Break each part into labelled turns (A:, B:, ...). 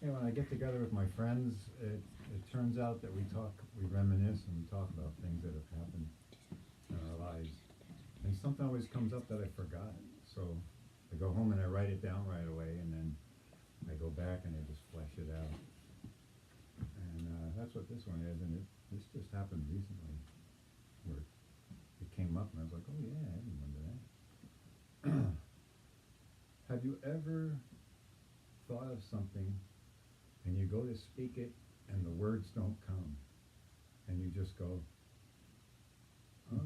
A: Yeah, when I get together with my friends, it turns out that we reminisce and we talk about things that have happened in our lives. And something always comes up that I forgot. So I go home and I write it down right away, and then I go back and I just flesh it out. And that's what this one is, and this just happened recently, where it came up and I was like, oh yeah, I remember that. Have you ever thought of something and you go to speak it and the words don't come, and you just go, oh.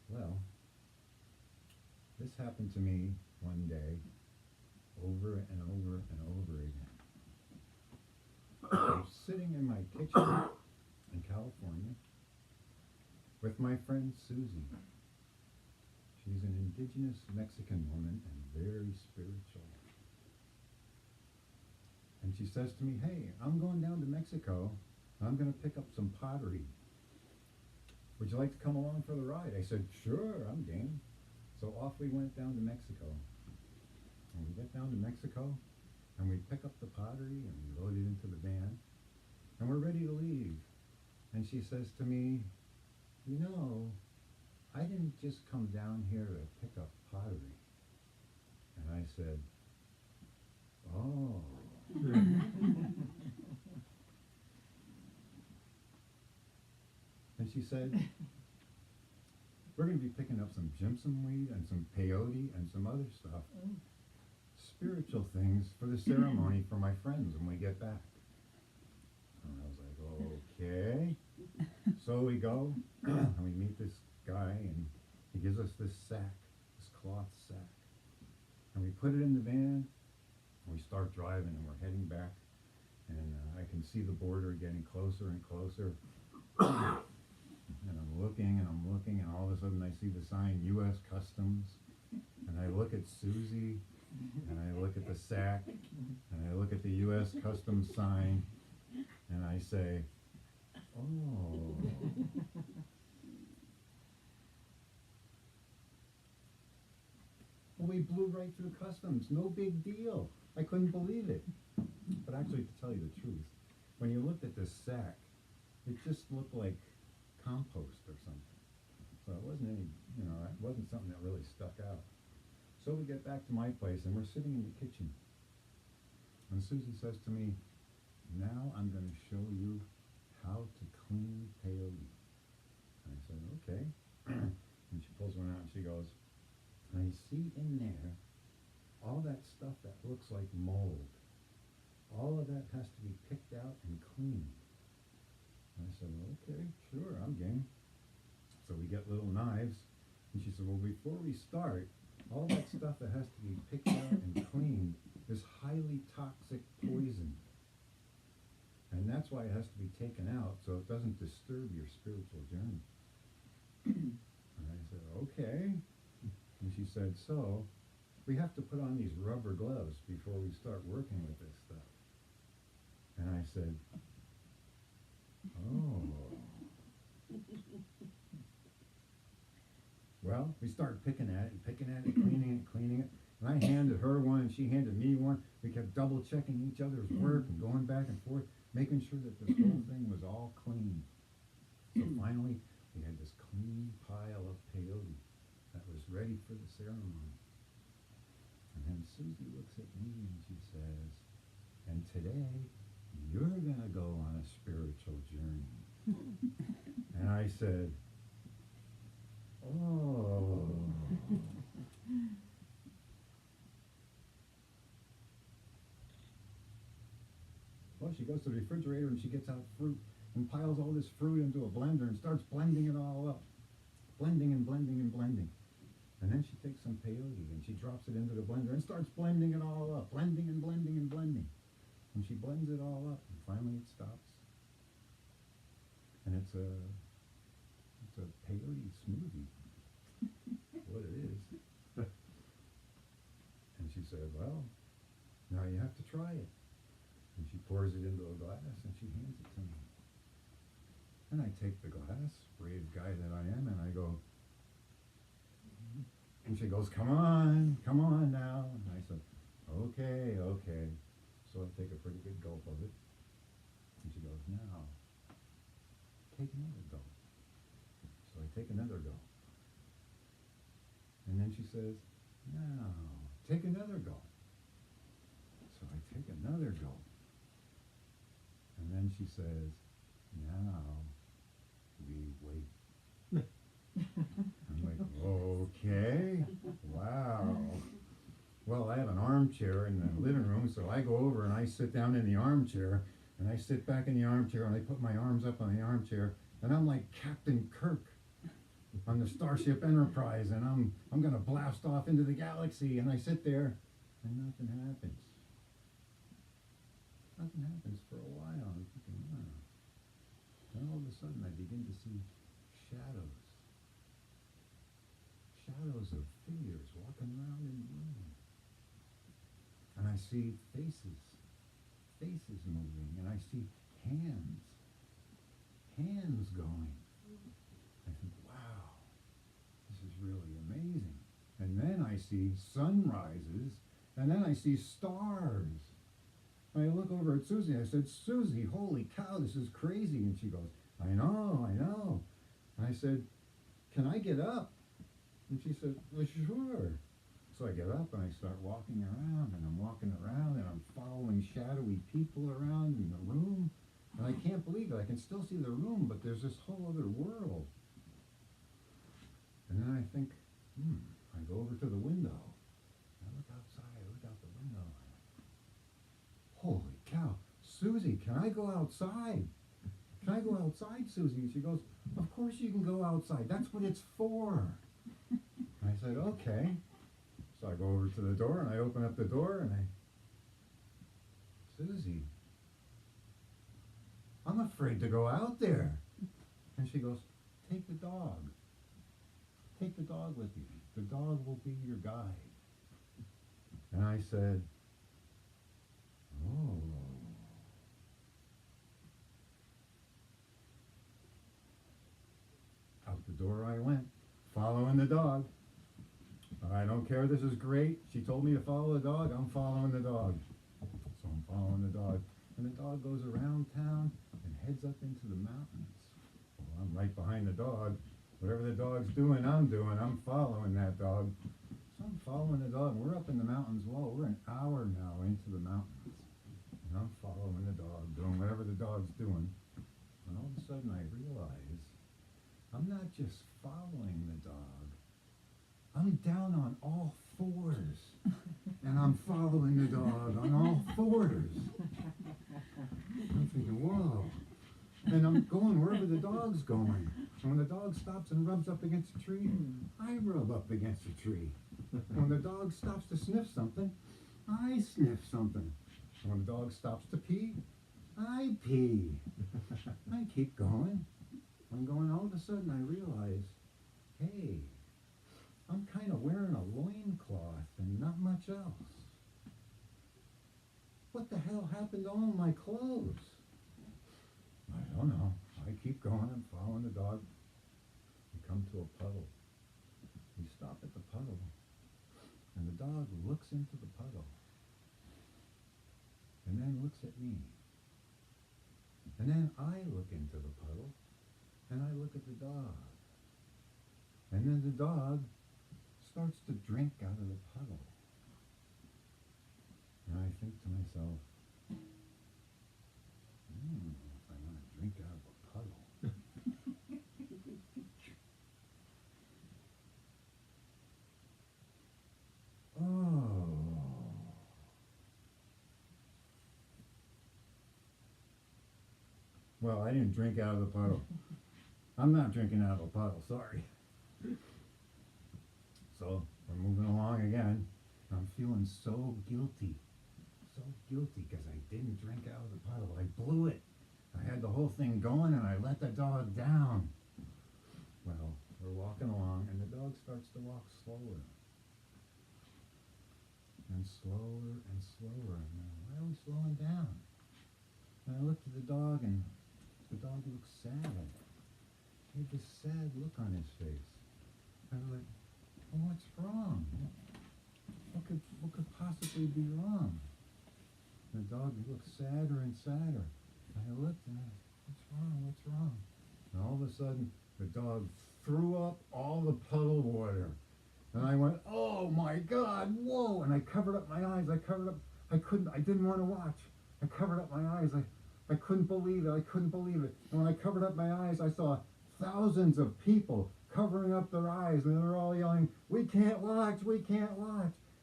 A: Well, this happened to me one day over and over and over again. I'm sitting in my kitchen in California with my friend Susie. She's an indigenous Mexican woman and very spiritual. And she says to me, hey, I'm going down to Mexico and I'm going to pick up some pottery. Would you like to come along for the ride? I said, sure, I'm game. So off we went down to Mexico. And we get down to Mexico and we pick up the pottery and we load it into the van and we're ready to leave. And she says to me, you know, I didn't just come down here to pick up pottery. And I said, oh. And she said, we're going to be picking up some jimson weed and some peyote and some other stuff. Spiritual things for the ceremony for my friends when we get back. And I was like, okay. So we go and we meet this guy and he gives us this sack, this cloth sack. And we put it in the van and we start driving and we're heading back. And I can see the border getting closer and closer. And I'm looking and I'm looking and all of a sudden I see the sign U.S. Customs. And I look at Susie and I look at the sack and I look at the U.S. Customs sign and I say, oh. Well, we blew right through customs. No big deal. I couldn't believe it. But actually, to tell you the truth, when you looked at this sack, it just looked like compost or something. So it wasn't any, it wasn't something that really stuck out. So we get back to my place and we're sitting in the kitchen. And Susie says to me, now I'm going to show you how to clean peyote. And I said, okay. And she pulls one out and she goes, I see in there all that stuff that looks like mold. All of that has to be picked out and cleaned. And I said, okay, sure, I'm game. So we get little knives. And she said, well, before we start, all that stuff that has to be picked out and cleaned is highly toxic poison. And that's why it has to be taken out so it doesn't disturb your spiritual journey. And I said, okay. And she said, so we have to put on these rubber gloves before we start working with this stuff. And I said, oh. Well, we started picking at it, cleaning it. And I handed her one and she handed me one. We kept double checking each other's work and going back and forth, making sure that this whole thing was all clean. So finally, we had this clean pile of peyote that was ready for the ceremony. And then Susie looks at me and she says, and today, you're going to go on a spiritual journey. And I said, oh. Well, she goes to the refrigerator and she gets out fruit and piles all this fruit into a blender and starts blending it all up. Blending and blending and blending. And then she takes some peyote and she drops it into the blender and starts blending it all up. Blending and blending and blending. And she blends it all up and finally it stops. And it's a peyote smoothie. What it is. And she said, well, now you have to try it. And she pours it into a glass and she hands it to me. And I take the glass, brave guy that I am, and I go, And she goes, come on now. And I said, okay, okay. So I take a pretty good gulp of it. And she goes, now, take another gulp. So I take another gulp. And then she says, now, take another gulp. So I take another gulp. And then she says, now, we wait. I'm like, okay, wow. Well, I have an armchair in the living room, so I go over and I sit down in the armchair, and I sit back in the armchair, and I put my arms up on the armchair, and I'm like Captain Kirk on the Starship Enterprise, and I'm gonna blast off into the galaxy, and I sit there, and nothing happens. Nothing happens for a while. I'm thinking, wow. Then all of a sudden, I begin to see shadows. Shadows of figures walking around in the room. And I see faces moving, and I see hands going. I think, wow, this is really amazing. And then I see sunrises, and then I see stars. And I look over at Susie, and I said, Susie, holy cow, this is crazy. And she goes, I know. And I said, can I get up? And she said, well, sure. So I get up and I start walking around, and I'm walking around, and I'm following shadowy people around in the room. And I can't believe it. I can still see the room, but there's this whole other world. And then I think, I go over to the window. I look outside, I look out the window. Holy cow, Susie, can I go outside? Can I go outside, Susie? And she goes, of course you can go outside. That's what it's for. And I said, okay. So I go over to the door, and I open up the door, and Susie, I'm afraid to go out there. And she goes, take the dog. Take the dog with you. The dog will be your guide. And I said, oh. Out the door I went, following the dog. I don't care, this is great. She told me to follow the dog, I'm following the dog. So I'm following the dog. And the dog goes around town and heads up into the mountains. Well, I'm right behind the dog. Whatever the dog's doing, I'm doing. I'm following that dog. So I'm following the dog. We're up in the mountains. Well, we're an hour now into the mountains. And I'm following the dog, doing whatever the dog's doing. And all of a sudden I realize I'm not just following the dog. I'm down on all fours. And I'm following the dog on all fours. I'm thinking, whoa. And I'm going wherever the dog's going. And when the dog stops and rubs up against a tree, I rub up against a tree. When the dog stops to sniff something, I sniff something. And when the dog stops to pee, I pee. I keep going. I'm going, all of a sudden I realize, hey, I'm kind of wearing a loincloth and not much else. What the hell happened to all my clothes? I don't know. I keep going and following the dog. We come to a puddle. We stop at the puddle, and the dog looks into the puddle, and then looks at me. And then I look into the puddle, and I look at the dog. And then the dog starts to drink out of the puddle. And I think to myself, if I want to drink out of a puddle. Oh. Well, I didn't drink out of the puddle. I'm not drinking out of a puddle, sorry. So, we're moving along again. I'm feeling so guilty because I didn't drink out of the puddle. I blew it. I had the whole thing going, and I let the dog down. Well, we're walking along, and the dog starts to walk slower. And slower and slower. And why are we slowing down? And I looked at the dog, and the dog looked sad. He had this sad look on his face. I was like, well, what's wrong? What could possibly be wrong? The dog looked sadder and sadder. I looked and I said, what's wrong? What's wrong? And all of a sudden, the dog threw up all the puddle water. And I went, oh my God, whoa! And I covered up my eyes. I didn't want to watch. I covered up my eyes. I couldn't believe it. And when I covered up my eyes, I saw thousands of people covering up their eyes, and they're all yelling, we can't watch.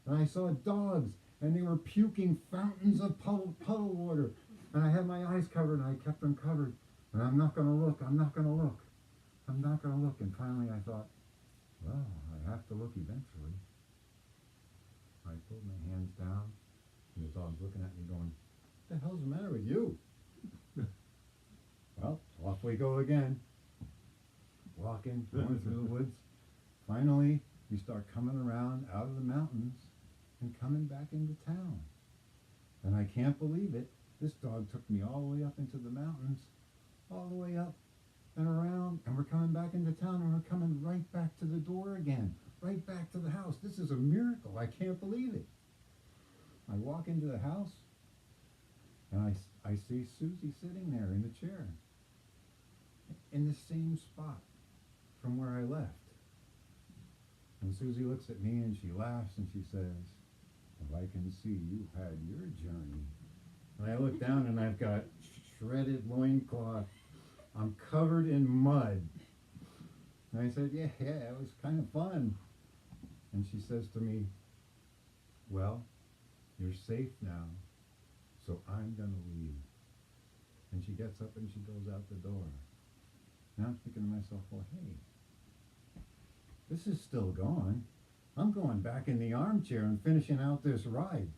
A: And I saw dogs, and they were puking fountains of puddle water. And I had my eyes covered, and I kept them covered. And I'm not going to look. And finally I thought, well, I have to look eventually. I pulled my hands down, and the dog's looking at me going, what the hell's the matter with you? Well, off we go again. Walking, going through the woods. Finally, we start coming around out of the mountains and coming back into town. And I can't believe it. This dog took me all the way up into the mountains, all the way up and around, and we're coming back into town, and we're coming right back to the door again, right back to the house. This is a miracle. I can't believe it. I walk into the house, and I see Susie sitting there in the chair, in the same spot from where I left. And Susie looks at me and she laughs and she says, well, I can see you've had your journey. And I look down and I've got shredded loincloth. I'm covered in mud. And I said, yeah, it was kind of fun. And she says to me, well, you're safe now, so I'm going to leave. And she gets up and she goes out the door. Now I'm thinking to myself, well, hey, this is still going. I'm going back in the armchair and finishing out this ride.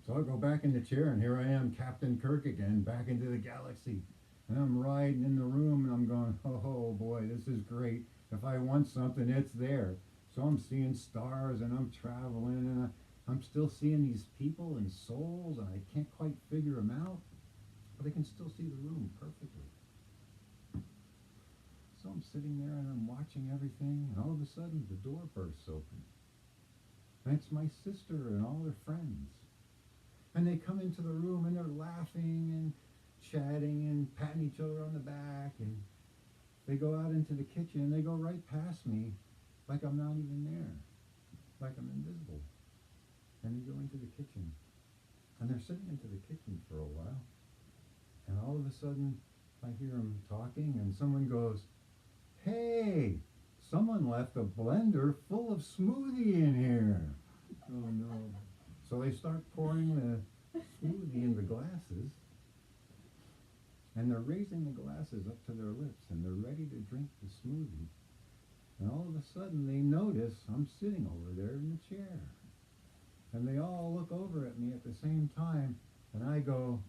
A: So I go back in the chair, and here I am, Captain Kirk again, back into the galaxy. And I'm riding in the room, and I'm going, oh boy, this is great. If I want something, it's there. So I'm seeing stars, and I'm traveling, and I'm still seeing these people and souls, and I can't quite figure them out. But I can still see the room perfectly. So I'm sitting there, and I'm watching everything, and all of a sudden, the door bursts open. And it's my sister and all her friends. And they come into the room, and they're laughing and chatting and patting each other on the back, and they go out into the kitchen, and they go right past me like I'm not even there, like I'm invisible. And they go into the kitchen, and they're sitting into the kitchen for a while, and all of a sudden I hear them talking, and someone goes, hey, someone left a blender full of smoothie in here. Oh no. So they start pouring the smoothie in the glasses, and they're raising the glasses up to their lips, and they're ready to drink the smoothie. And all of a sudden they notice I'm sitting over there in the chair. And they all look over at me at the same time, and I go,